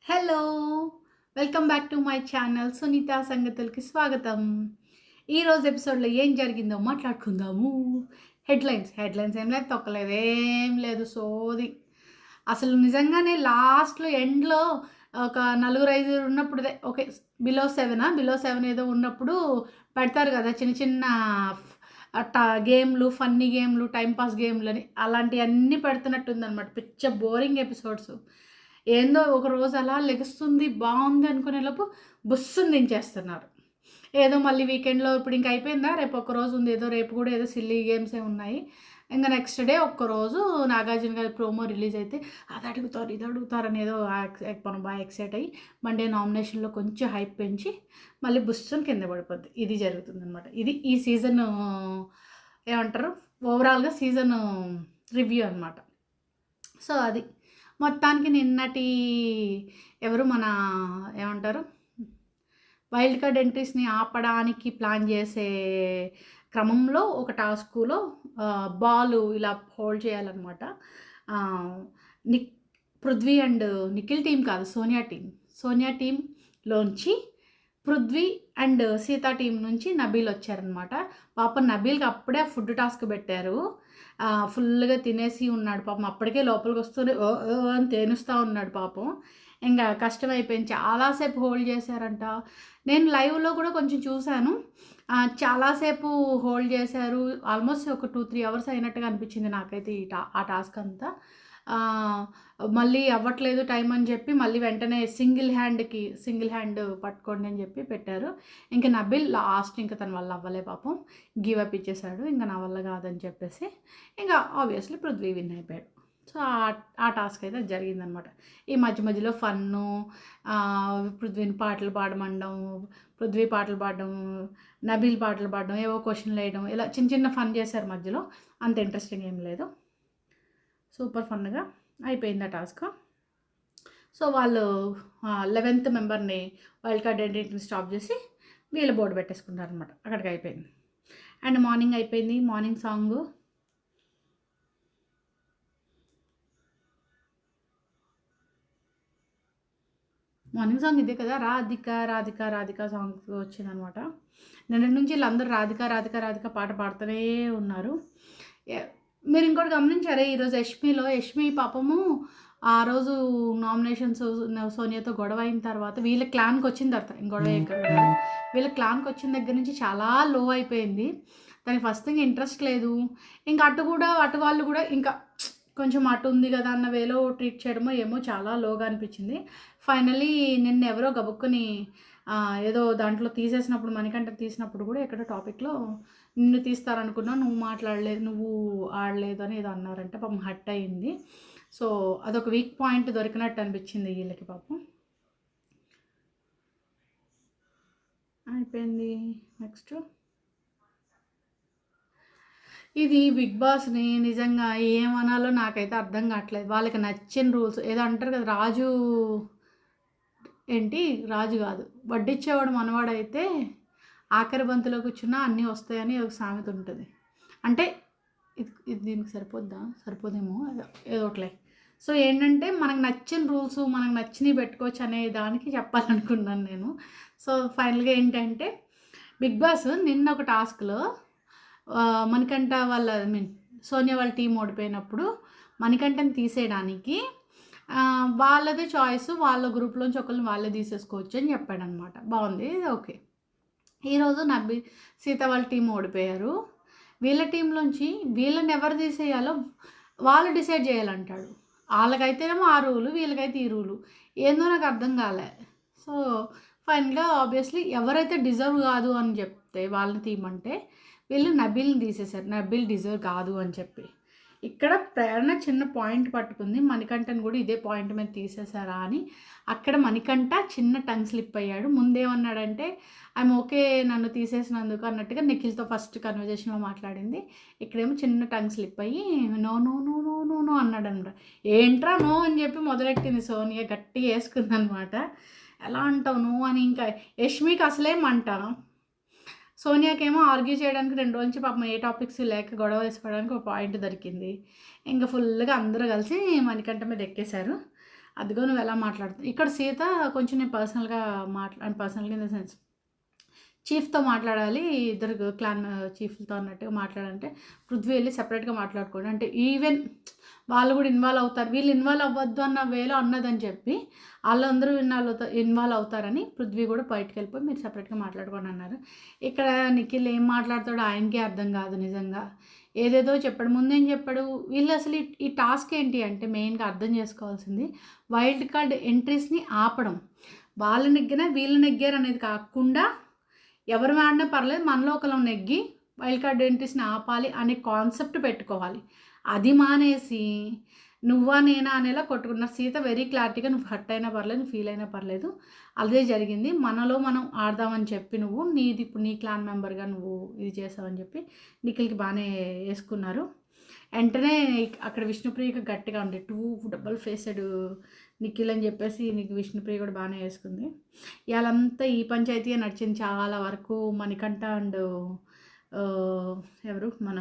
Hello! Welcome back to my channel Sunitha సంగతులకి స్వాగతం. ఈరోజు ఎపిసోడ్‌లో ఏం జరిగిందో మాట్లాడుకుందాము. హెడ్‌లైన్స్ ఏం లేదు, తొక్కలేదు, ఏం లేదు సోది. అసలు నిజంగానే లాస్ట్‌లో ఎండ్‌లో ఒక నలుగురు, ఐదుగురు ఉన్నప్పుడుదే ఓకే. బిలో 7 ఏదో ఉన్నప్పుడు పెడతారు కదా! చిన్న చిన్న ఫ్ గేమ్‌లు, ఫన్నీ గేమ్‌లు, టైమ్ పాస్ గేమ్‌లని అలాంటియన్నీ పెడుతున్నట్టుందనమాట. పిచ్చ బోరింగ్ ఎపిసోడ్స్. ఏందో ఒకరోజు అలా లెగుస్తుంది, బావుంది అనుకునేలోపు బుస్సున దించేస్తున్నారు. ఏదో మళ్ళీ వీకెండ్‌లో ఇప్పుడు ఇంక అయిపోయిందా? రేపు ఒక్కరోజు ఉంది. ఏదో రేపు కూడా ఏదో సిల్లీ గేమ్సే ఉన్నాయి. ఇంక నెక్స్ట్ డే ఒక్కరోజు నాగార్జున గారి ప్రోమో రిలీజ్ అయితే అది అడుగుతారు, ఇది అడుగుతారు అని ఏదో మనం బాగా ఎక్సైట్ అయ్యి మండే నామినేషన్‌లో కొంచెం హైప్ పెంచి మళ్ళీ బుస్సున కింద పడిపోద్ది. ఇది జరుగుతుందనమాట. ఇది ఈ సీజను ఏమంటారు? ఓవరాల్‌గా సీజను రివ్యూ అనమాట. సో, అది. మొత్తానికి నిన్నటి ఎవరు మన ఏమంటారు? వైల్డ్ కార్డ్ ఎంట్రీస్‌ని ఆపడానికి ప్లాన్ చేసే క్రమంలో ఒక టాస్కులో బాలు ఇలా హోల్డ్ చేయాలనమాట. ఆహ్, నిక్ పృథ్వీ అండ్ నిఖిల్ టీమ్ కాదు, సోనియా టీమ్. సోనియా టీమ్‌లోంచి పృథ్వీ అండ్ సీత టీమ్ నుంచి నబీల్ వచ్చారనమాట. పాపం నబీల్‌కి అప్పుడే ఫుడ్ టాస్క్ పెట్టారు. ఫుల్‌గా తినేసి ఉన్నాడు పాపం. అప్పటికే లోపలికొస్తూనే ఓ ఓ అని తేనుస్తా ఉన్నాడు పాపం. ఇంగ కష్టమైపోయింది. చాలా సేపు హోల్డ్ చేశారంట. నేను లైవ్‌లో కూడా కొంచెం చూసాను. చాలా సేపు హోల్డ్ చేశారు. ఆల్మోస్ట్ ఒక 2, 3 అవర్స్ అయినట్టుగా అనిపించింది నాకైతే ఆ టాస్క్ అంతా. ఆహ్, మళ్ళీ అవ్వట్లేదు టైం అని చెప్పి మళ్ళీ వెంటనే సింగిల్ హ్యాండ్ పట్టుకోండి అని చెప్పి పెట్టారు. ఇంక నబిల్ లాస్ట్ ఇంక తన వల్ల అవ్వలే పాపం. గివ్ అప్ ఇచ్చేసాడు. ఇంక నా వల్ల కాదని చెప్పేసి ఇంక ఆబ్వియస్‌లీ పృథ్వీ విన్ అయిపోయాడు. సో, ఆ టాస్క్ అయితే జరిగిందనమాట. ఈ మధ్య మధ్యలో ఫన్ను, పృథ్వీని పాటలు పాడమనడం, పృథ్వీ పాటలు పాడడం, నబీల్ పాటలు పాడడం, ఏవో క్వెషన్‌లేయడం, ఇలా చిన్న చిన్న ఫన్ చేశారు మధ్యలో. అంత ఇంట్రెస్టింగ్ ఏం లేదు. సూపర్ ఫన్‌గా అయిపోయింది ఆ టాస్క్. సో, వాళ్ళు 11థ్ మెంబర్‌ని వైల్డ్ కార్డ్ ఎంట్రీని స్టాప్ చేసి వీళ్ళ బోర్డ్ పెట్టేసుకున్నారనమాట. అక్కడికి అయిపోయింది. అండ్ మార్నింగ్ అయిపోయింది. మార్నింగ్ సాంగు ఇదే కదా! 'రాధిక రాధిక రాధిక' సాంగ్ వచ్చిందనమాట. నిన్నటి నుంచి ఈళ్ళందరూ రాధిక రాధిక రాధిక పాట పాడుతూనే ఉన్నారు. ఎ మీరు ఇంకోటి గమనించారా? ఈరోజు యష్మి పాపము ఆ రోజు నామినేషన్స్ సోనియాతో గొడవ అయిన తర్వాత వీళ్ళ క్లాన్‌కొచ్చిన తర్వాత గొడవ ఎక్కడ కాదు. వీళ్ళ క్లాన్‌కొచ్చిన దగ్గర నుంచి చాలా లో అయిపోయింది. దానికి ఫస్ట్ థింగ్ ఇంట్రెస్ట్ లేదు. ఇంకా అటు వాళ్ళు కూడా ఇంకా కొంచెం అటు ఉంది కదా అన్న వేలో ట్రీట్ చేయడమో ఏమో చాలా లోగా అనిపించింది. ఫైనల్లీ నిన్నెవరో గబుక్కుని ఏదో దాంట్లో తీసేసినప్పుడు మణికంఠ తీసినప్పుడు కూడా ఎక్కడో టాపిక్‌లో నిన్ను తీస్తారనుకున్నా, నువ్వు ఆడలేదు అని ఏదో అన్నారంట. పాపం హర్ట్ అయింది. సో, అదొక వీక్ పాయింట్ దొరికినట్టు అనిపించింది వీళ్ళకి పాపం. అయిపోయింది. నెక్స్ట్ ఇది బిగ్ బాస్‌ని నిజంగా ఏమనాలో నాకైతే అర్థం కావట్లేదు. వాళ్ళకి నచ్చిన రూల్స్ ఏదో అంటారు కదా! రాజు కాదు. వడ్డిచ్చేవాడు మనవాడైతే ఆఖరి బంతిలో కూర్చున్నా అన్నీ వస్తాయని ఒక సామెత ఉంటది. అంటే ఇది ఇది దీనికి సరిపోద్దా? సరిపోదేమో ఏదో ఒకటిలే. సో, ఏంటంటే మనకు నచ్చిన రూల్స్ మనకు నచ్చినవి పెట్టుకోవచ్చు అనే దానికి చెప్పాలనుకున్నాను నేను. సో, ఫైనల్‌గా ఏంటంటే బిగ్ బాస్ నిన్న ఒక టాస్క్‌లో మణికంఠ వాళ్ళ సోనియా వాళ్ళ టీమ్ ఓడిపోయినప్పుడు మణికంఠని తీసేయడానికి వాళ్ళదే చాయిస్. వాళ్ళ గ్రూప్‌లోంచి ఒకళ్ళని వాళ్ళే తీసేసుకోవచ్చు అని చెప్పాడనమాట. బావుంది. ఇది ఓకే. ఈరోజు సీత వాళ్ళ టీమ్ ఓడిపోయారు. వీళ్ళ టీంలోంచి వీళ్ళని ఎవరు తీసేయాలో వాళ్ళు డిసైడ్ చేయాలంటాడు. ఆళ్ళకైతేనేమో ఆ రూలు, వీళ్ళకైతే ఈ రూలు. ఏందో నాకు అర్థం కాలే. సో, ఫైనల్‌గా ఆబ్వియస్‌లీ ఎవరైతే డిజర్వ్ కాదు అని చెప్తే వాళ్ళని తీయమంటే వీళ్ళు నబీల్‌ని తీసేశారు. నబీల్ డిజర్వ్ కాదు అని చెప్పి. ఇక్కడ ప్రేరణ చిన్న పాయింట్ పట్టుకుంది. మణికంఠని కూడా ఇదే పాయింట్ మీద తీసేశారా అని. అక్కడ మణికంఠ చిన్న టంగ్ స్లిప్ అయ్యాడు. ముందేమన్నాడంటే ఐయామ్ ఓకే నన్ను తీసేసినందుకు అన్నట్టుగా నిఖిల్‌తో ఫస్ట్ కన్వర్జేషన్‌లో మాట్లాడింది. ఇక్కడేమో చిన్న టంగ్ స్లిప్ అయ్యి no no no no no no అన్నాడనమాట. ఏంట్రా నో అని చెప్పి మొదలెట్టింది సోనియా గట్టిగా యేసుకుందనమాట. ఎలా అంటావు నో అని. ఇంకా యష్మికి అసలే మంట. సోనియాకేమో ఆర్గ్యూ చేయడానికి 2 రోజుల నుంచి పాపం ఏ టాపిక్స్ లేక గొడవ వేసుకోవడానికి ఒక పాయింట్ దొరికింది. ఇంక ఫుల్‌గా అందరూ కలిసి మణికంఠ మీద ఎక్కేశారు. అదిగో నువ్వు ఎలా మాట్లాడుతావు ఇక్కడ సీత కొంచెం నేను పర్సనల్గా ఇన్ ద సెన్స్ చీఫ్తో మాట్లాడాలి, ఇద్దరు క్లాన్ చీఫ్లతో అన్నట్టుగా మాట్లాడంటే పృథ్వీ వెళ్ళి సెపరేట్గా మాట్లాడుకోండి అంటే ఈవెన్ వాళ్ళు కూడా ఇన్వాల్వ్ అవుతారు, వీళ్ళు ఇన్వాల్వ్ అవ్వద్దు అన్న వేలో అన్నదని చెప్పి వాళ్ళందరూ ఇన్వాల్వ్ అవుతారని పృథ్వీ కూడా బయటకు వెళ్ళిపోయి మీరు సెపరేట్గా మాట్లాడుకోండి అన్నారు. ఇక్కడ నిఖిల్ ఏం మాట్లాడతాడో ఆయనకే అర్థం కాదు నిజంగా, ఏదేదో చెప్పాడు. ముందేం చెప్పాడు, వీళ్ళు అసలు ఈ టాస్క్ ఏంటి అంటే మెయిన్గా అర్థం చేసుకోవాల్సింది వైల్డ్ కార్డ్ ఎంట్రీస్ని ఆపడం. వాళ్ళు నెగ్గినా వీళ్ళు నెగ్గారు అనేది కాకుండా ఎవరు ఆడినా పర్లేదు మనలో ఒకరు నెగ్గి వైల్డ్ కార్డ్ ఎంట్రీస్ని ఆపాలి అనే కాన్సెప్ట్ పెట్టుకోవాలి. అది మానేసి నువ్వా నేనా అనేలా కొట్టుకున్నారు. సీత వెరీ క్లారిటీగా నువ్వు హర్ట్ అయినా పర్లేదు, నువ్వు ఫీల్ అయినా పర్లేదు, అదే జరిగింది, మనలో మనం ఆడదామని చెప్పి నువ్వు నీది ఇప్పుడు నీ క్లాన్ మెంబర్గా నువ్వు ఇది చేసావని చెప్పి నిఖిల్కి బాగానే వేసుకున్నారు. వెంటనే అక్కడ విష్ణుప్రియకి గట్టిగా ఉండే డబల్ ఫేసెడ్ నిఖిల్ అని చెప్పేసి నీకు విష్ణుప్రియ కూడా బాగానే వేసుకుంది. ఇవాళంతా ఈ పంచాయతీ నడిచింది చాలా వరకు. మణికంఠ అండ్ ఎవరు మన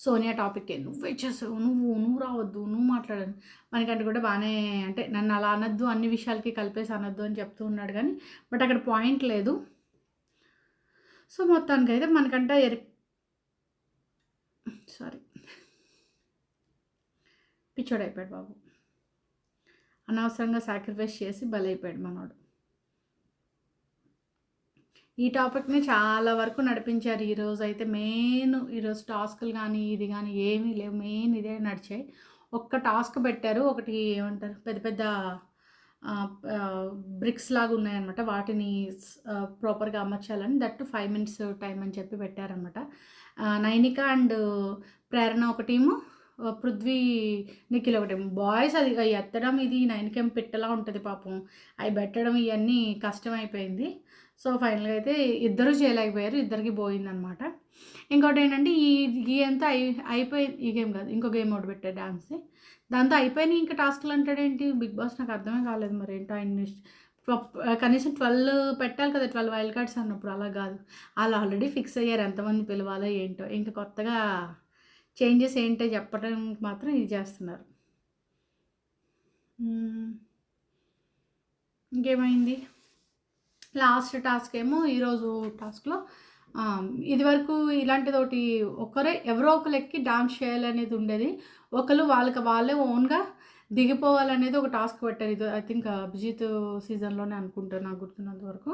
సోనియా టాపిక్కే నువ్వే చేసావు, నువ్వు రావద్దు, నువ్వు మాట్లాడదు. మనకంటే కూడా బాగానే అంటే నన్ను అలా అనొద్దు, అన్ని విషయాలకి కలిపేసి అనొద్దు అని చెప్తూ ఉన్నాడు కానీ బట్ అక్కడ పాయింట్ లేదు. సో మొత్తానికైతే మనకంటే పిచ్చోడు అయిపోయాడు బాబు, అనవసరంగా సాక్రిఫైస్ చేసి బలైపోయాడు మనోడు. ఈ టాపిక్ని చాలా వరకు నడిపించారు ఈరోజు అయితే. ఈరోజు టాస్కులు కానీ ఇది కానీ ఏమీ లేవు, మెయిన్ ఇదే నడిచాయి. ఒక్క టాస్క్ పెట్టారు, ఒకటి ఏమంటారు పెద్ద పెద్ద బ్రిక్స్ లాగా ఉన్నాయన్నమాట, వాటిని ప్రాపర్గా అమర్చాలని, దట్టు 5 minutes టైం అని చెప్పి పెట్టారనమాట. నైనిక అండ్ ప్రేరణ ఒక టీము, పృథ్వీ నిఖిల్ ఒకటి. బాయ్స్ అది ఎత్తడం ఇది నైన్కేం పెట్టలా ఉంటుంది పాపం, అవి పెట్టడం ఇవన్నీ కష్టమైపోయింది. సో ఫైనల్గా అయితే ఇద్దరు చేయలేకపోయారు, ఇద్దరికి పోయిందనమాట. ఇంకోటి ఏంటంటే ఈ అంతా అయిపోయింది, ఈ గేమ్ కాదు ఇంకో గేమ్ ఒకటి పెట్టారు డాన్స్, దాంతో అయిపోయినాయి ఇంకా టాస్క్లు అంటాడేంటి బిగ్ బాస్, నాకు అర్థమే కాలేదు మరి ఏంటో. ఆయన కనీసం 12 పెట్టాలి కదా, 12 వైల్డ్ కార్డ్స్ అన్నప్పుడు, అలా కాదు, వాళ్ళు ఆల్రెడీ ఫిక్స్ అయ్యారు ఎంతమంది పిలవాలో ఏంటో, ఇంకా కొత్తగా చేంజెస్ ఏంటో చెప్పడం మాత్రం ఇది చేస్తున్నారు. ఇంకేమైంది, లాస్ట్ టాస్క్ ఏమో ఈరోజు టాస్క్లో ఇదివరకు ఇలాంటిది ఒకటి ఎవరో ఒకరు ఎక్కి డాన్స్ చేయాలనేది ఉండేది, ఒకరు వాళ్ళే ఓన్గా దిగిపోవాలనేది ఒక టాస్క్ పెట్టారు. ఇది ఐ థింక్ అభిజిత్ సీజన్లోనే అనుకుంటారు నాకు గుర్తున్నంత వరకు.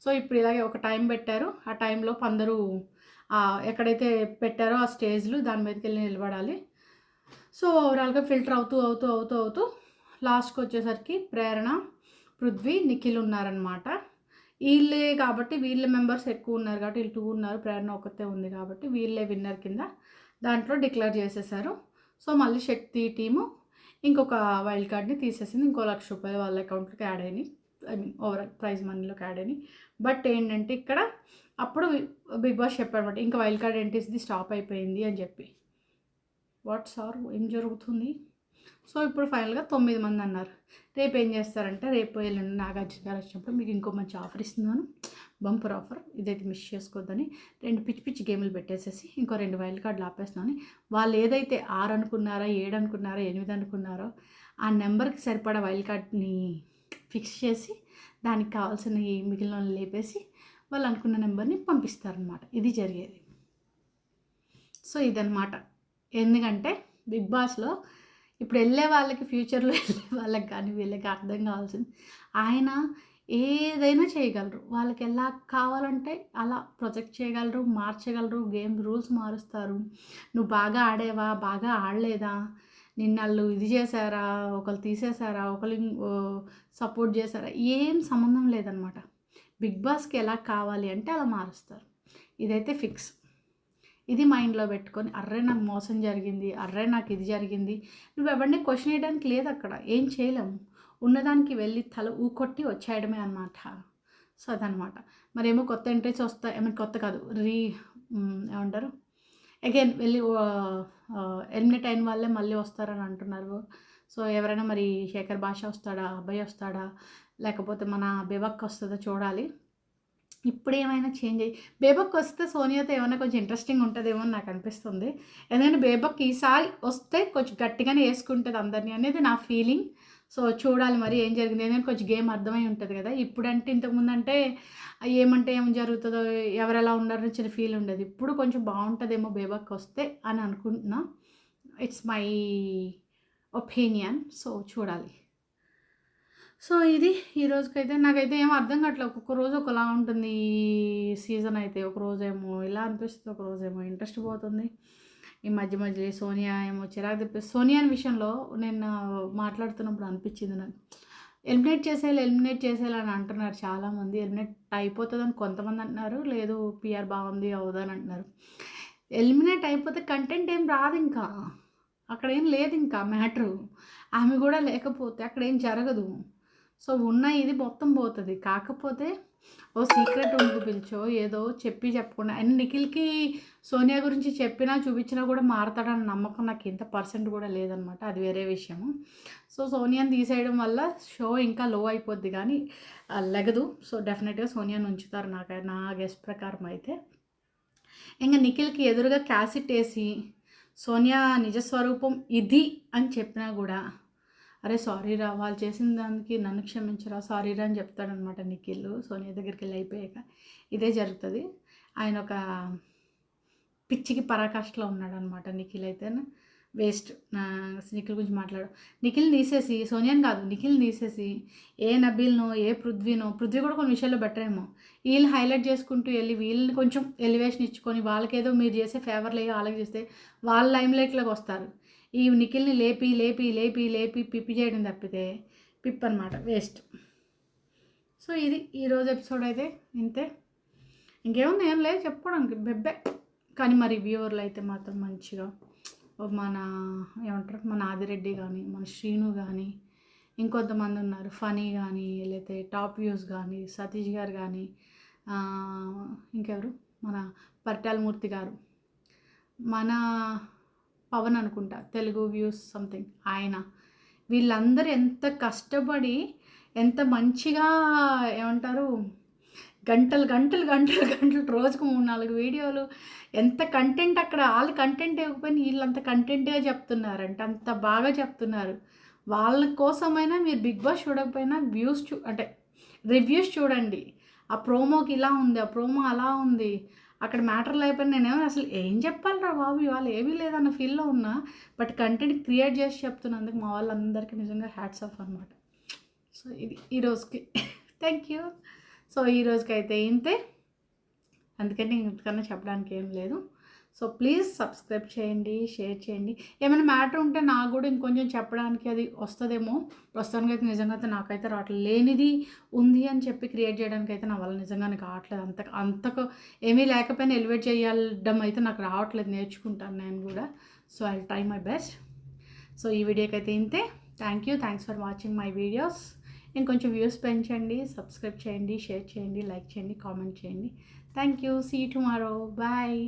సో ఇప్పుడు ఇలాగే ఒక టైం పెట్టారు, ఆ టైంలో అందరూ ఎక్కడైతే పెట్టారో ఆ స్టేజ్లు దాని మీదకి వెళ్ళి నిలబడాలి. సో ఓవరాల్గా ఫిల్టర్ అవుతూ లాస్ట్కి వచ్చేసరికి ప్రేరణ, పృథ్వీ, నిఖిల్ ఉన్నారనమాట. వీళ్ళే కాబట్టి వీళ్ళ మెంబర్స్ ఎక్కువ ఉన్నారు కాబట్టి వీళ్ళు 2 ఉన్నారు, ప్రేరణ ఒకతే ఉంది కాబట్టి వీళ్ళే విన్నర్ కింద దాంట్లో డిక్లేర్ చేసేసారు. సో మళ్ళీ శక్తి టీము ఇంకొక వైల్డ్ కార్డ్ని తీసేసింది, ఇంకో ₹1,00,000 వాళ్ళ అకౌంట్లోకి యాడ్ అయినాయి, ఐ మీన్ ఓవరాల్ ప్రైజ్ మనీలోకి యాడ్ అయినాయి. బట్ ఏంటంటే ఇక్కడ అప్పుడు బిగ్ బాస్ చెప్పాడనమాట ఇంకా వైల్డ్ కార్డ్ ఎంట్రీస్ది స్టాప్ అయిపోయింది అని చెప్పి. ఏం జరుగుతుంది? సో ఇప్పుడు ఫైనల్గా 9 మంది అన్నారు. రేపు ఏం చేస్తారంటే రేపు ఎల్లుండి నాగార్జున గారు వచ్చినప్పుడు మీకు ఇంకో మంచి ఆఫర్ ఇస్తున్నాను, బంపర్ ఆఫర్, ఇదైతే మిస్ చేసుకోవద్దని 2 పిచ్చి గేములు పెట్టేసేసి ఇంకో 2 వైల్డ్ కార్డులు ఆపేస్తున్నాను. వాళ్ళు ఏదైతే 6 అనుకున్నారో 7 అనుకున్నారో 8 అనుకున్నారో ఆ నెంబర్కి సరిపడా వైల్డ్ కార్డ్ని ఫిక్స్ చేసి దానికి కావాల్సిన మిగిలిన లేపేసి వాళ్ళు అనుకున్న నెంబర్ని పంపిస్తారనమాట. ఇది జరిగేది. సో ఇదనమాట. ఎందుకంటే బిగ్ బాస్లో ఇప్పుడు వెళ్ళే వాళ్ళకి, ఫ్యూచర్లో వెళ్ళే వాళ్ళకి కానీ వీళ్ళకి అర్థం కావాల్సింది, ఆయన ఏదైనా చేయగలరు, వాళ్ళకి ఎలా కావాలంటే అలా ప్రొజెక్ట్ చేయగలరు, మార్చగలరు, గేమ్ రూల్స్ మారుస్తారు. నువ్వు బాగా ఆడేవా, బాగా ఆడలేదా, నిన్నళ్ళు ఇది చేశారా, ఒకరు తీసేశారా, ఒకరు సపోర్ట్ చేశారా, ఏం సంబంధం లేదనమాట. బిగ్ బాస్కి ఎలా కావాలి అంటే అలా మారుస్తారు. ఇదైతే ఫిక్స్. ఇది మైండ్లో పెట్టుకొని అర్రే నాకు మోసం జరిగింది, అర్రే నాకు ఇది జరిగింది, నువ్వు ఎవరిని క్వశ్చన్ వేయడానికి లేదు, అక్కడ ఏం చేయలేము, ఉన్నదానికి వెళ్ళి తల ఊకొట్టి వచ్చేయడమే అనమాట. సో అదనమాట. మరేమో కొత్త ఎంట్రీస్ వస్తాయి, ఐ మీన్ కొత్త కాదు, ఏమంటారు అగైన్ వెళ్ళి ఎలిమినేట్ అయిన వాళ్ళే మళ్ళీ వస్తారని అంటున్నారు. సో ఎవరైనా మరి శేఖర్ భాష వస్తాడా, అబ్బాయి వస్తాడా, లేకపోతే మన బివక్ వస్తుందో చూడాలి. ఇప్పుడేమైనా చేంజ్ అయ్యి బేబక్ వస్తే సోనియాతో ఏమన్నా కొంచెం ఇంట్రెస్టింగ్ ఉంటదేమో అని నాకనిపిస్తుంది. ఎందుకంటే బేబక్ ఈసారి వస్తే కొంచెం గట్టిగానే యేసుకుంటది అందరిని అనేది నా ఫీలింగ్. సో, చూడాలి మరి ఏం జరిగింది. ఎందుకంటే కొంచెం గేమ్ అర్థమై ఉంటది గదా! ఇప్పుడంటే ఇంతకుముందంటే ఏమంటే ఏం జరుగుతదో, ఎవరెలా ఉన్నారో చిన్న ఫీల్ ఉండేది. ఇప్పుడు కొంచెం బావుంటదేమో బేబక్ వస్తే అని అనుకుంటున్నా. It's my opinion. సో, చూడాలి. సో, ఇది ఈ రోజుకైతే నాకైతే ఏమి అర్థం కావట్లే. ఒక్కొక్క రోజు ఒకలా ఉంటుంది ఈ సీజన్ అయితే. ఒకరోజేమో ఇలా అనిపిస్తుంది, ఒకరోజేమో ఇంట్రెస్ట్ పోతుంది. ఈ మధ్య మధ్యలో ఈ సోనియా ఏమో చిరాకు తెప్పిస్తుంది. సోనియా విషయంలో నేను మాట్లాడుతున్నప్పుడు అనిపించింది నాకు. ఎలిమినేట్ చేసేయాలి అని అంటున్నారు చాలామంది. ఎలిమినేట్ అయిపోతుందని కొంతమంది అంటున్నారు. లేదు పీఆర్ బాగుంది అవుదని అంటున్నారు. ఎలిమినేట్ అయిపోతే కంటెంట్ ఏం రాదింకా. అక్కడేం లేదింకా మ్యాటరు. ఆమె కూడా లేకపోతే అక్కడేం జరగదు. సో, ఉన్న ఇది మొత్తం పోతది. కాకపోతే ఓ సీక్రెట్ రూమ్‌కి పిలిచో, ఏదో చెప్పకుండా అండ్ నిఖిల్‌కి సోనియా గురించి చెప్పినా, చూపించినా కూడా మారతాడన్న నమ్మకం నాకు ఎంత పర్సెంట్ కూడా లేదనమాట. అది వేరే విషయము. సో, సోనియాని తీసేయడం వల్ల షో ఇంకా లో అయిపోద్ది గానీ లెగదు. సో, డెఫినెట్‌గా సోనియాని ఉంచుతారు నా గెస్ ప్రకారం అయితే. ఇంక నిఖిల్‌కి ఎదురుగా క్యాసెట్ ఏసి, సోనియా నిజస్వరూపం ఇది అని చెప్పినా గూడా, అరే సారీరా వాళ్ళు చేసిన దానికి నన్ను క్షమించరా సారీరా అని చెప్తాడనమాట నిఖిల్. సోనియా దగ్గరికెళ్ళి అయిపోయాక ఇదే జరుగుతుంది. ఆయన ఒక పిచ్చికి పరాకాష్ఠలో ఉన్నాడనమాట నిఖిల్ అయితేనే. వేస్ట్. నిఖిల్ గురించి మాట్లాడు. నిఖిల్‌ని తీసేసి సోనియాని కాదు నిఖిల్‌ని తీసేసి ఏ నబీల్‌నో, ఏ పృథ్వీనో, పృథ్వీ కూడా కొన్ని విషయాల్లో బెటరేమో. వీళ్ళని హైలైట్ చేసుకుంటూ వెళ్ళి వీళ్ళని కొంచెం ఎలివేషన్ ఇచ్చుకొని వాళ్ళకేదో మీరు చేసే ఫేవర్‌లేయో వాళ్ళకి చేస్తే వాళ్ళు లైమ్‌లైట్‌లోకి వస్తారు. ఈ నిఖిల్‌ని లేపి పిప్పి చేయడం తప్పితే పిప్పనమాట వేస్ట్. సో, ఇది ఈరోజు ఎపిసోడ్ అయితే ఇంతే. ఇంకేముంది ఏం లేదు చెప్పుకోవడానికి బెబ్బే. కానీ మరి వ్యూవర్లు అయితే మాత్రం మంచిగా మన ఏమంటారు మన ఆదిరెడ్డి కానీ, మన శ్రీను కానీ, ఇంకొంతమంది ఉన్నారు ఫనీ కానీ, లేకపోతే టాప్ వ్యూస్ కానీ, సతీష్ గారు కానీ, ఇంకెవరు మన పరిటాల మూర్తి గారు, మన పవన్ అనుకుంటా తెలుగు వ్యూస్ సంథింగ్ ఆయన, వీళ్ళందరూ ఎంత కష్టపడి ఎంత మంచిగా ఏమంటారు గంటలు రోజుకు 3-4 వీడియోలు ఎంత కంటెంట్ అక్కడ వాళ్ళు కంటెంట్ ఇవ్వకపోయినా వీళ్ళంత కంటెంట్గా చెప్తున్నారంటే అంత బాగా చెప్తున్నారు. వాళ్ళ కోసమైనా మీరు బిగ్ బాస్ చూడకపోయినా వ్యూస్ అంటే రివ్యూస్ చూడండి. ఆ ప్రోమోకి ఇలా ఉంది, ఆ ప్రోమో అలా ఉంది, అక్కడ మ్యాటర్లు అయిపోయినా నేనేమో అసలు ఏం చెప్పాలిరా బాబు ఇవాళ ఏమీ లేదన్న ఫీల్లో ఉన్నా. బట్ కంటెంట్ క్రియేట్ చేసి చెప్తున్నందుకు మా వాళ్ళందరికీ నిజంగా హ్యాట్స్ ఆఫ్ అనమాట. సో, ఇది ఈరోజుకి థ్యాంక్ యూ. సో, ఈరోజుకైతే ఇంతే. అందుకని ఇంతకన్నా చెప్పడానికి ఏం లేదు. సో, ప్లీజ్ సబ్స్క్రైబ్ చేయండి, షేర్ చేయండి. ఏమైనా మ్యాటర్ ఉంటే నాకు కూడా ఇంకొంచెం చెప్పడానికి అది వస్తుందేమో. ప్రస్తుతానికి అయితే నిజంగా అయితే నాకైతే రావట్లేదు. లేనిది ఉంది అని చెప్పి క్రియేట్ చేయడానికి అయితే నా వల్ల నిజంగానే కావట్లేదు. అంతకు ఏమీ లేకపోయినా ఎలివేట్ చేయడం అయితే నాకు రావట్లేదు. నేర్చుకుంటాను నేను కూడా. So, I will try my best. So, ఈ వీడియోకి అయితే ఇంతే. Thanks for watching my videos. ఇంకొంచెం వ్యూస్ పెంచండి, సబ్స్క్రైబ్ చేయండి, షేర్ చేయండి, లైక్ చేయండి, కామెంట్ చేయండి. Thank you. See you tomorrow. Bye.